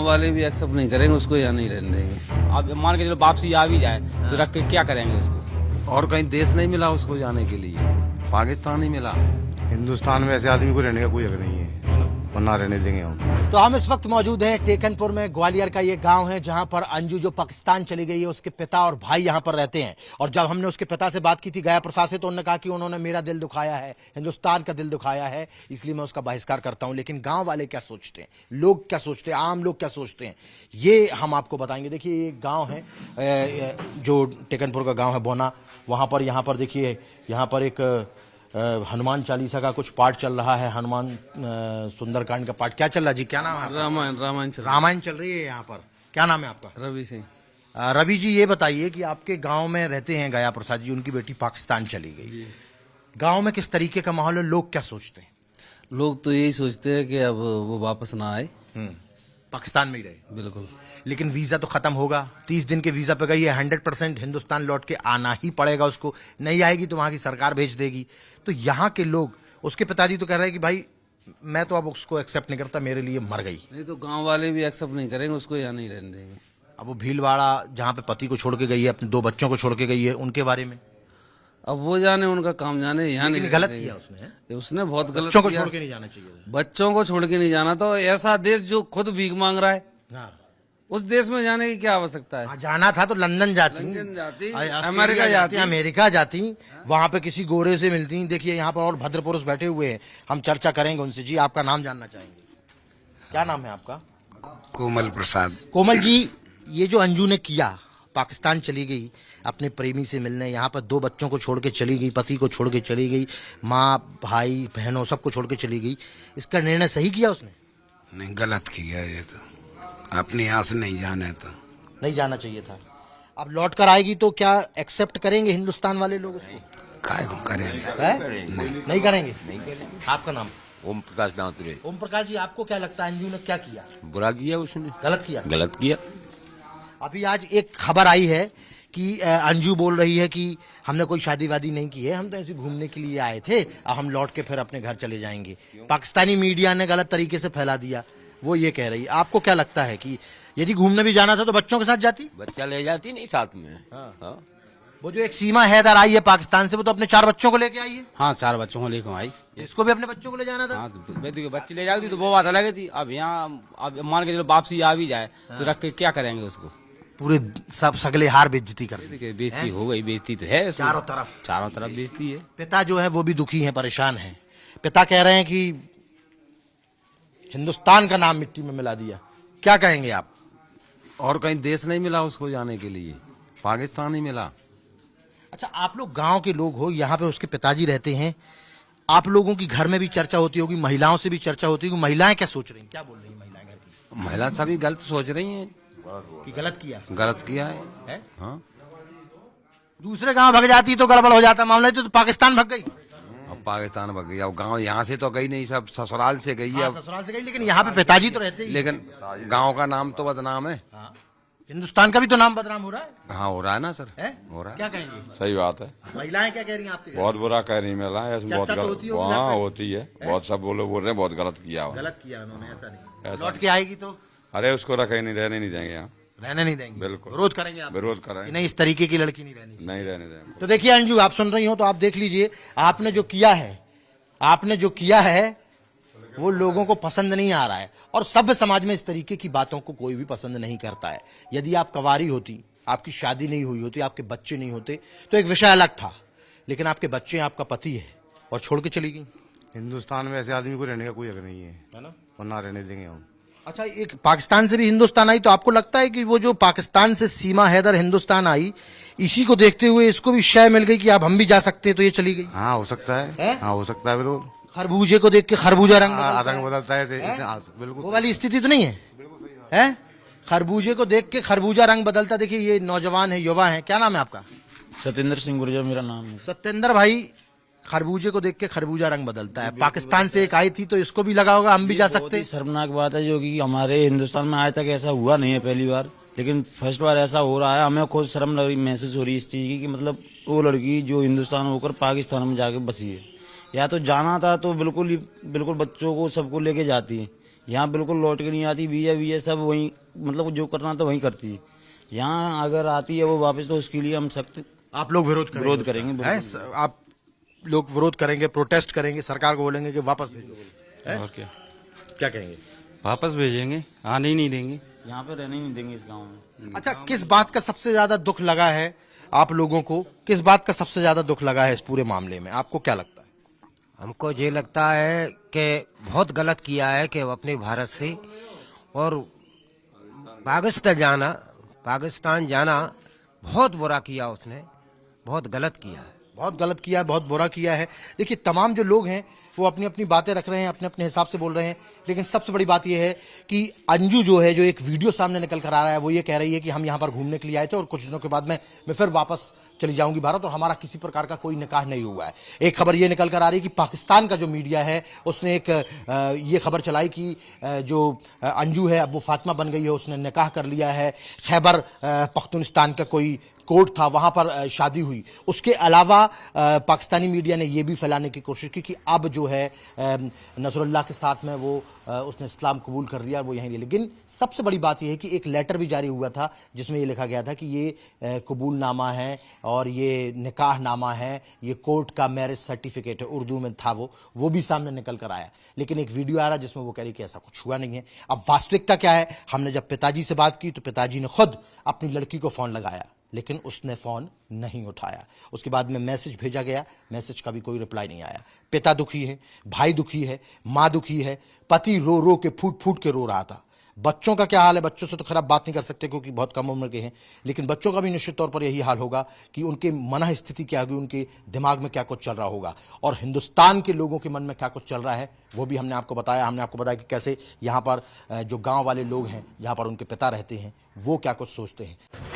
गांव वाले भी एक्सेप्ट नहीं करेंगे उसको, या नहीं रहने देंगे। अब मान के चलो वापसी आ भी जाए तो रख के क्या करेंगे उसको? और कहीं देश नहीं मिला उसको जाने के लिए, पाकिस्तान ही मिला। हिंदुस्तान में ऐसे आदमी को रहने का कोई हक नहीं है, और ना रहने देंगे हम। तो हम इस वक्त मौजूद हैं टेकनपुर में। ग्वालियर का ये गांव है जहां पर अंजू जो पाकिस्तान चली गई है उसके पिता और भाई यहां पर रहते हैं। और जब हमने उसके पिता से बात की थी गया प्रसाद से, तो उन्होंने कहा कि उन्होंने मेरा दिल दुखाया है, हिंदुस्तान का दिल दुखाया है, इसलिए मैं उसका बहिष्कार करता हूं। लेकिन गांव वाले क्या सोचते हैं, लोग क्या सोचते हैं, आम लोग क्या सोचते हैं, ये हम आपको बताएंगे। देखिए ये गाँव है जो टेकनपुर का गाँव है बोना, वहां पर यहाँ पर देखिए यहाँ पर एक हनुमान चालीसा का कुछ पाठ चल रहा है, हनुमान सुंदरकांड का पाठ। क्या चल रहा है जी, क्या नाम है आपका? रामायण चल रही है यहाँ पर। क्या नाम है आपका? रवि सिंह। रवि जी ये बताइए कि आपके गांव में रहते हैं गया प्रसाद जी, उनकी बेटी पाकिस्तान चली गई, गांव में किस तरीके का माहौल है, लोग क्या सोचते हैं? लोग तो यही सोचते हैं कि अब वो वापस ना आए, पाकिस्तान में ही रहे। बिल्कुल। लेकिन वीजा तो खत्म होगा, 30 दिन के वीजा पे गई है, 100% हिंदुस्तान लौट के आना ही पड़ेगा उसको। नहीं आएगी तो वहां की सरकार भेज देगी। तो यहाँ के लोग, उसके पिताजी तो कह रहे हैं कि भाई मैं तो अब उसको एक्सेप्ट नहीं करता, मेरे लिए मर गई। नहीं तो गांव वाले भी एक्सेप्ट नहीं करेंगे उसको, या नहीं रहने देंगे। अब वो भीलवाड़ा जहाँ पे पति को छोड़ के गई है, अपने 2 बच्चों को छोड़ के गई है, उनके बारे में अब वो जाने, उनका काम जाने। यहाँ नहीं लेकिन गलत रहने किया देंगे। उसने, उसने बहुत गलत बच्चों को किया। छोड़ के नहीं जाना चाहिए था। बच्चों को छोड़ के नहीं जाना, तो ऐसा देश जो खुद भीख मांग रहा है, हाँ। उस देश में जाने की क्या आवश्यकता है? हाँ, जाना था तो लंदन जाती, लंदन जाती, ऑस्ट्रेलिया अमेरिका जाती, अमेरिका जाती, वहां पे किसी गोरे से मिलती। देखिए यहाँ पर और भद्र पुरुष बैठे हुए हैं, हम चर्चा करेंगे उनसे। जी आपका नाम जानना चाहेंगे, क्या नाम है आपका? कोमल प्रसाद। कोमल जी, ये जो अंजू ने किया, पाकिस्तान चली गई अपने प्रेमी से मिलने, यहाँ पर 2 बच्चों को छोड़ के चली गई, पति को छोड़ के चली गई, माँ भाई बहनों सबको छोड़ के चली गई, इसका निर्णय सही किया उसने? नहीं, गलत किया ये तो, अपनी यहाँ से नहीं जाने तो। नहीं जाना चाहिए था। अब लौट कर आएगी तो क्या एक्सेप्ट करेंगे हिंदुस्तान वाले लोग उसको? काय को करेंगे? नहीं करेंगे। आपका नाम? ओम प्रकाश दांतरे। ओम प्रकाश जी, आपको क्या लगता है अंजू ने क्या किया? बुरा किया उसने, गलत किया। गलत किया। अभी आज एक खबर आई है कि अंजू बोल रही है कि हमने कोई शादी वादी नहीं की है, हम तो ऐसे घूमने के लिए आए थे, अब हम लौट के फिर अपने घर चले जाएंगे। पाकिस्तानी मीडिया ने गलत तरीके से फैला दिया, वो ये कह रही है। आपको क्या लगता है कि यदि घूमने भी जाना था तो बच्चों के साथ जाती? बच्चा ले जाती नहीं साथ में। हाँ। वो जो एक सीमा हैदर आई है पाकिस्तान से, वो तो अपने 4 बच्चों को लेके आई है। हाँ, 4 बच्चों को लेकर आई। इसको भी अपने बच्चों को ले जाना था। हाँ, तो बेटी के बच्चे ले जाती तो वो बात अलग थी। अब यहाँ अब मान के चलो वापसी आ भी जाए तो रख के क्या करेंगे उसको? पूरे सब सगले हार बेइज्जती कर दी। देखिए, बेइज्जती हो गई, बेइज्जती तो है उसमें। चारों तरफ बेइज्जती है। पिता जो है वो भी दुखी हैं, परेशान हैं। पिता कह रहे हैं कि हिंदुस्तान का नाम मिट्टी में मिला दिया। क्या कहेंगे आप? और कहीं देश नहीं मिला उसको जाने के लिए, पाकिस्तान ही मिला। अच्छा, आप लोग गांव के लोग हो, यहाँ पे उसके पिताजी रहते हैं, आप लोगों की घर में भी चर्चा होती होगी, महिलाओं से भी चर्चा होती होगी, महिलाएं क्या सोच रही हैं, क्या बोल रही हैं महिलाएं घर की? महिला सभी गलत सोच रही हैं कि गलत किया गलत किया है? हाँ। दूसरे गांव भग जाती तो गड़बड़ हो जाता मामला। तो पाकिस्तान भग गई, अब पाकिस्तान भग गई। अब गांव यहाँ से तो गई नहीं, सब ससुराल से गई है। अब ससुराल से गई, लेकिन यहाँ पे पिताजी तो रहते ही। लेकिन गांव का नाम तो बदनाम है। हाँ। हिंदुस्तान का भी तो नाम बदनाम हो रहा है। हाँ, हो रहा है ना सर, है? हो रहा है। क्या कहेंगे? सही बात है। महिलाएं क्या कह रही हैं आपके? बहुत बुरा कह रही महिला है, बहुत चर्चा तो गलत। होती होगी हाँ, यहाँ पे? होती है। बहुत सब बोल रहे हैं बहुत गलत किया हुआ। गलत किया उन्होंने, ऐसा नहीं। ऐसा लौट के आएगी तो अरे उसको रखे नहीं, रहने नहीं देंगे यहाँ, रहने नहीं देंगे। बिल्कुल। विरोध करेंगे आप? विरोध करेंगे, नहीं, इस तरीके की लड़की नहीं रहनी। नहीं रहने देंगे। तो देखिए अंजू, आप सुन रही हो तो आप देख लीजिए, आपने जो किया है वो लोगों को पसंद नहीं आ रहा है। और सभ्य समाज में इस तरीके की बातों को कोई भी पसंद नहीं करता है। यदि आप कवारी होती, आपकी शादी नहीं हुई होती, आपके बच्चे नहीं होते तो एक विषय अलग था, लेकिन आपके बच्चे, आपका पति है और छोड़ के चली गई। हिंदुस्तान में ऐसे आदमी को रहने का कोई हक नहीं है ना? और ना रहने देंगे हम। अच्छा, एक पाकिस्तान से भी हिंदुस्तान आई, तो आपको लगता है कि वो जो पाकिस्तान से सीमा हैदर हिंदुस्तान आई, इसी को देखते हुए इसको भी शय मिल गई कि अब हम भी जा सकते हैं, तो ये चली गई? हाँ, हो सकता है। हाँ, हो सकता है, बिल्कुल। खरबूजे को देख के खरबूजा रंग रंग बदलता है ऐसे। हाँ, बिल्कुल। वो वाली स्थिति तो नहीं है? खरबूजे को देख के खरबूजा रंग बदलता। देखिए ये नौजवान है, युवा है। क्या नाम है आपका? सत्येंद्र सिंह गुर्जर मेरा नाम है। सत्येंद्र भाई, खरबूजे को देख के खरबूजा रंग बदलता है। पाकिस्तान से एक आई थी तो इसको भी लगा होगा हम भी जा सकते। शर्मनाक बात है, जो कि हमारे हिंदुस्तान में आज तक ऐसा हुआ नहीं है, पहली बार, लेकिन फर्स्ट बार ऐसा हो रहा है। हमें खुद शर्म महसूस हो रही है इस चीज की कि मतलब वो लड़की जो हिंदुस्तान होकर पाकिस्तान में जाके बसी है। या तो जाना था तो बिल्कुल बच्चों को सबको लेके जाती है, यहाँ बिल्कुल लौट के नहीं आती, वीजा वीजा सब वहीं, मतलब जो करना था वहीं करती है। यहाँ अगर आती है वो वापस, तो उसके लिए हम सख्त आप लोग विरोध करेंगे, बिल्कुल। हैं? आप लोग विरोध करेंगे, प्रोटेस्ट करेंगे, सरकार को बोलेंगे कि वापस भेजो। और क्या, क्या कहेंगे? वापस भेजेंगे, आने ही नहीं देंगे। यहाँ पे रहने ही नहीं देंगे इस गाँव में। अच्छा, किस बात का सबसे ज्यादा दुख लगा है आप लोगों को? किस बात का सबसे ज्यादा दुख लगा है इस पूरे मामले में? आपको क्या लगता है? हमको ये लगता है कि बहुत गलत किया है कि वो अपने भारत से और पाकिस्तान जाना बहुत बुरा किया उसने, बहुत गलत किया है। बहुत गलत किया है, बहुत बुरा किया है। देखिए, तमाम जो लोग हैं वो अपनी अपनी बातें रख रहे हैं, अपने अपने हिसाब से बोल रहे हैं, लेकिन सबसे बड़ी बात यह है कि अंजू जो है, जो एक वीडियो सामने निकल कर आ रहा है, वो ये कह रही है कि हम यहाँ पर घूमने के लिए आए थे और कुछ दिनों के बाद मैं फिर वापस चली जाऊंगी भारत और हमारा किसी प्रकार का कोई निकाह नहीं हुआ है। एक खबर ये निकल कर आ रही है कि पाकिस्तान का जो मीडिया है उसने एक ये खबर चलाई कि जो अंजू है अब वो फातिमा बन गई है, उसने निकाह कर लिया है, खैबर पख्तूनस्तान का कोई कोर्ट था वहां पर शादी हुई। उसके अलावा पाकिस्तानी मीडिया ने यह भी फैलाने की कोशिश की कि अब जो है नसरुल्लाह के साथ में वो उसने इस्लाम कबूल कर लिया, वो यहीं। लेकिन सबसे बड़ी बात यह है कि एक लेटर भी जारी हुआ था जिसमें ये लिखा गया था कि ये कबूलनामा है और ये निकाहनामा है, ये कोर्ट का मैरिज सर्टिफिकेट है, उर्दू में था वो भी सामने निकल कर आया। लेकिन एक वीडियो आ रहा है जिसमें वो कह रही कि ऐसा कुछ हुआ नहीं है। अब वास्तविकता क्या है? हमने जब पिताजी से बात की तो पिताजी ने खुद अपनी लड़की को फोन लगाया, लेकिन उसने फोन नहीं उठाया। उसके बाद में मैसेज भेजा गया, मैसेज का भी कोई रिप्लाई नहीं आया। पिता दुखी है, भाई दुखी है, माँ दुखी है, पति रो रो के फूट फूट के रो रहा था। बच्चों का क्या हाल है? बच्चों से तो खराब बात नहीं कर सकते क्योंकि बहुत कम उम्र के हैं, लेकिन बच्चों का भी निश्चित तौर पर यही हाल होगा कि उनके मन स्थिति क्या होगी, उनके दिमाग में क्या कुछ चल रहा होगा और हिंदुस्तान के लोगों के मन में क्या कुछ चल रहा है वो भी हमने आपको बताया। हमने आपको बताया कि कैसे यहाँ पर जो गाँव वाले लोग हैं, जहाँ पर उनके पिता रहते हैं, वो क्या कुछ सोचते हैं।